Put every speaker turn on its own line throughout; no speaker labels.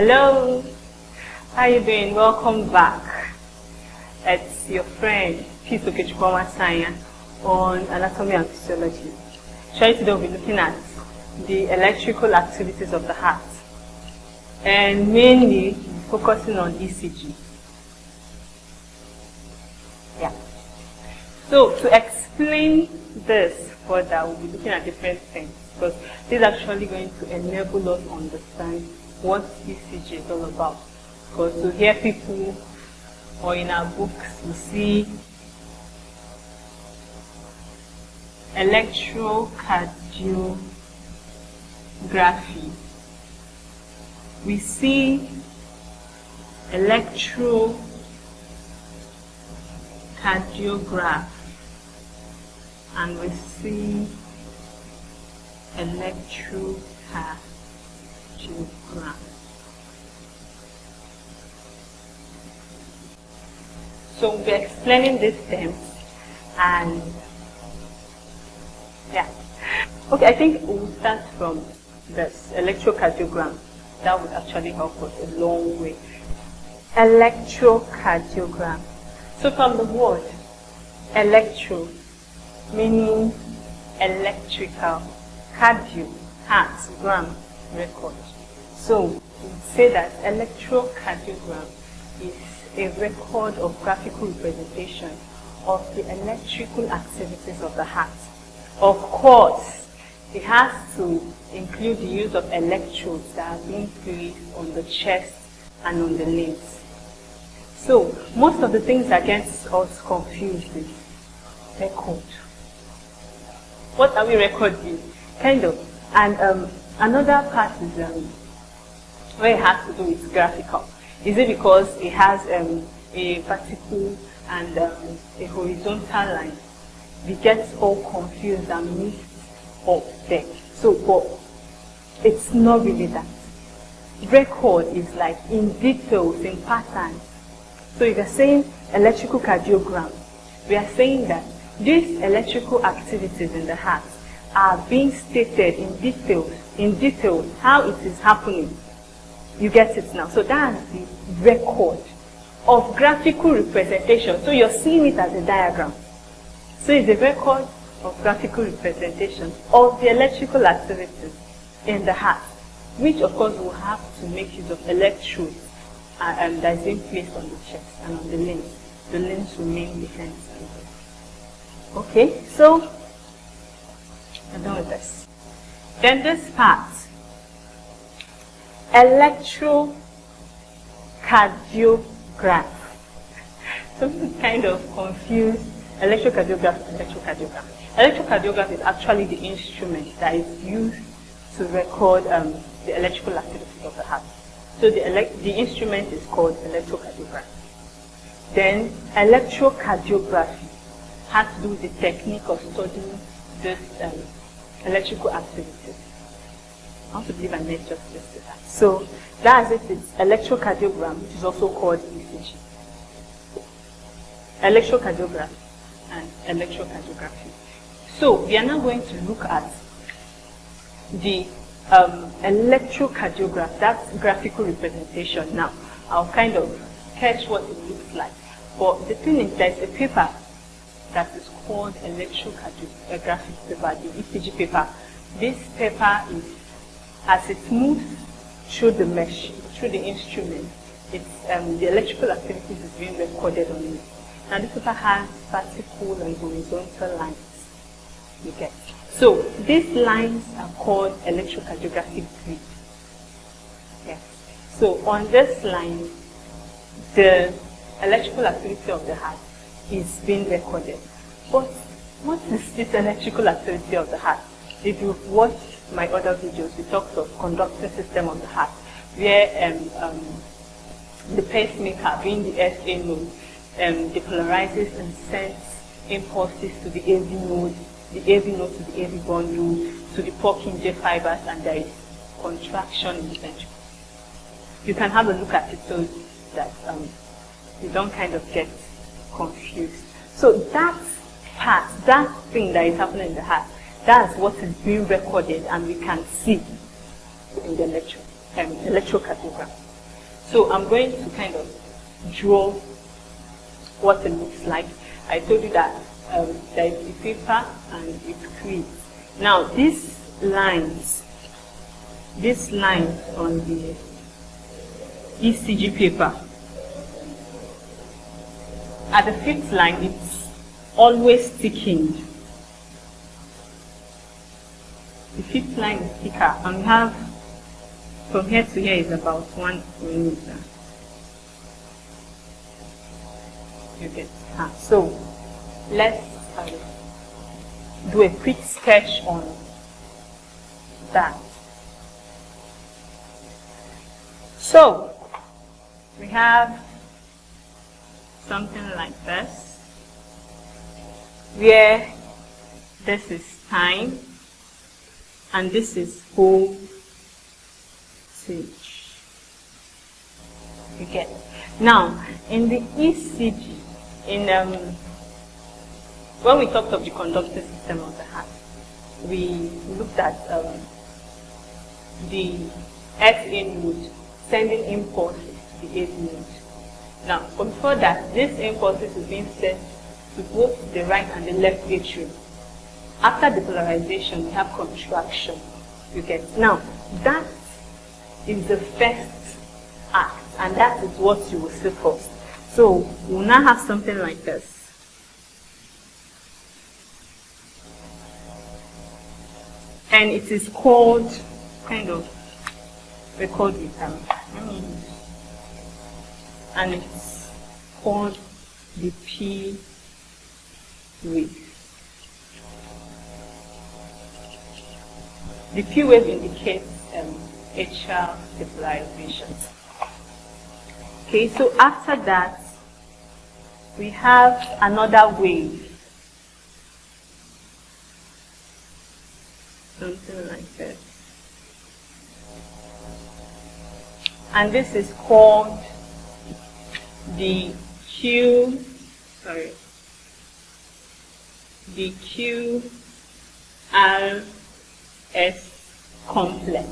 Hello, how you doing? Welcome back. It's your friend Sanya on anatomy and physiology. Today we'll be looking at the electrical activities of the heart and mainly focusing on ECG. Yeah. So to explain this further, we'll be looking at different things because this is actually going to enable us to understand what ECG is all about. Because to hear people or in our books, we see electrocardiography. We see electrocardiogram, and we see electrocardiogram. So we'll be explaining these terms and yeah. Okay, I think we'll start from this electrocardiogram. That would actually help us a long way. Electrocardiogram. So from the word electro, meaning electrical, cardio, heart, gram, record. So we say that electrocardiogram is a record of graphical representation of the electrical activities of the heart. Of course, it has to include the use of electrodes that are being placed on the chest and on the limbs. So, most of the things that gets us confused is record. What are we recording? Kind of. And another part is where it has to do with graphical. Is it because it has a vertical and a horizontal line? We get all confused and mixed up there. So, but it's not really that. Record is like in details, in patterns. So if you're saying electrical cardiogram, we are saying that these electrical activities in the heart are being stated in details, how it is happening. You get it now. So that's the record of graphical representation. So you're seeing it as a diagram. So it's a record of graphical representation of the electrical activities in the heart, which of course will have to make use of electrodes that is being placed on the chest and on the limbs. The limbs remain behind. Okay, so I'm done with this. Then this part, electrocardiogram. So this is kind of confused. Electrocardiograph. Electrocardiogram is actually the instrument that is used to record the electrical activities of the heart. So the instrument is called electrocardiogram. Then electrocardiography has to do with the technique of studying this electrical activities. I want to believe I made justice to that. So that's it. It's electrocardiogram, which is also called ECG. Electrocardiography and electrocardiography. So we are now going to look at the electrocardiogram, that's graphical representation. Now, I'll kind of sketch what it looks like. But the thing is, there's a paper that is called electrocardiographic paper, the ECG paper. This paper is, as it moves through the mesh, through the instrument, it's the electrical activities is being recorded on it. Now this paper has vertical and horizontal lines. You get. So these lines are called electrocardiographic grid. Yes. So on this line, the electrical activity of the heart is being recorded. But what is this electrical activity of the heart? If you've watched my other videos, we talked of conducting system of the heart, where the pacemaker, being the SA node, depolarizes and sends impulses to the AV node, the AV node to the AV bundle, to the Purkinje fibers, and there is contraction in the ventricle. You can have a look at it so that you don't kind of get confused. So that part, that thing that is happening in the heart, that's what is being recorded and we can see in the electrocardiogram. So I'm going to kind of draw what it looks like. I told you that there is a paper and it creates. Now these lines on the ECG paper, at the fifth line it's always thickened. The fifth line is thicker, and we have from here to here is about 1 millimeter. You get so let's do a quick sketch on that. So we have something like this, where this is time and this is voltage. You get it. Now in the ECG, when we talked of the conductive system of the heart, we looked at the SA node sending impulses to the AD node. Now, before that, these impulses is being sent to both the right and the left atrium. After depolarization, we have contraction. You get it. Now, that is the first act, and that is what you will see first. So, we'll now have something like this. And it is called, kind of, we call it, and it's called the P wave. The P wave indicates atrial depolarization. Okay, so after that, we have another wave. Something like this. And this is called the QRS complex.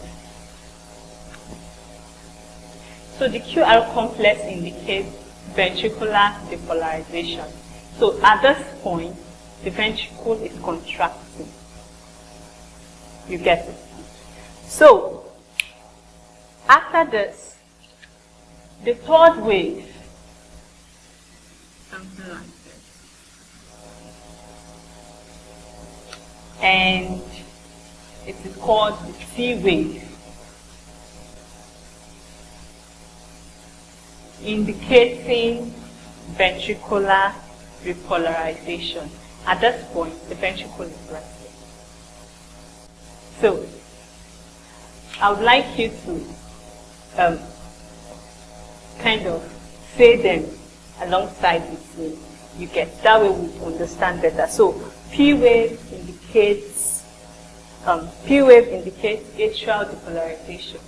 So the QR complex indicates ventricular depolarization. So at this point, the ventricle is contracting. You get it. So after this, the third wave, something like this, and it is called the T wave, indicating ventricular repolarization. At this point, the ventricle is resting. So, I would like you to kind of say them alongside with me. You get that way we understand better. So, P wave indicates atrial depolarization.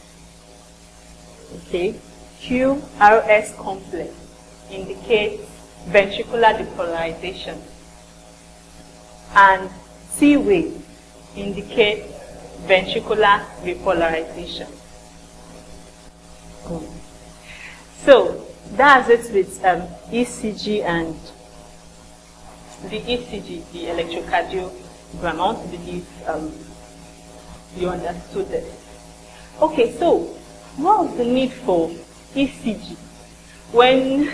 Okay, QRS complex indicates ventricular depolarization, and C wave indicates ventricular repolarization. So that's it with ECG and the ECG, the electrocardiogram. I want to believe you understood this. Okay, so what was the need for ECG when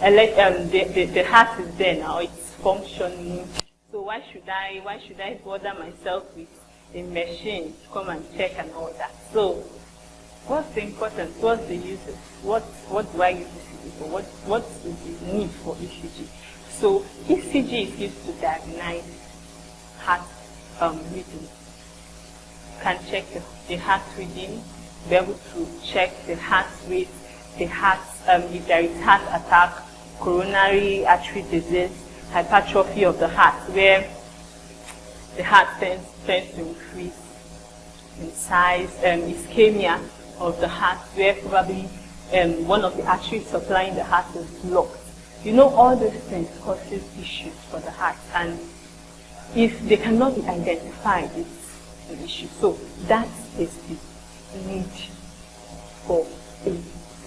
the heart is there now, it's functioning? So why should I bother myself with a machine to come and check and all that? So what's the importance? What's the uses? What do I use ECG for? What is the need for ECG? So ECG is used to diagnose heart rhythm. You can check the heart rhythm, be able to check the heart rate, the heart, if there is heart attack, coronary artery disease, hypertrophy of the heart, where the heart tends to increase in size, ischemia of the heart, where probably one of the arteries supplying the heart is blocked. You know, all those things causes issues for the heart, and if they cannot be identified, it's an issue. So that is the need for ECG.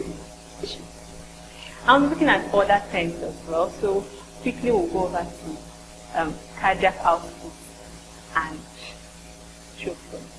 I'm looking at other terms as well, so quickly we'll go over to cardiac output and choke point.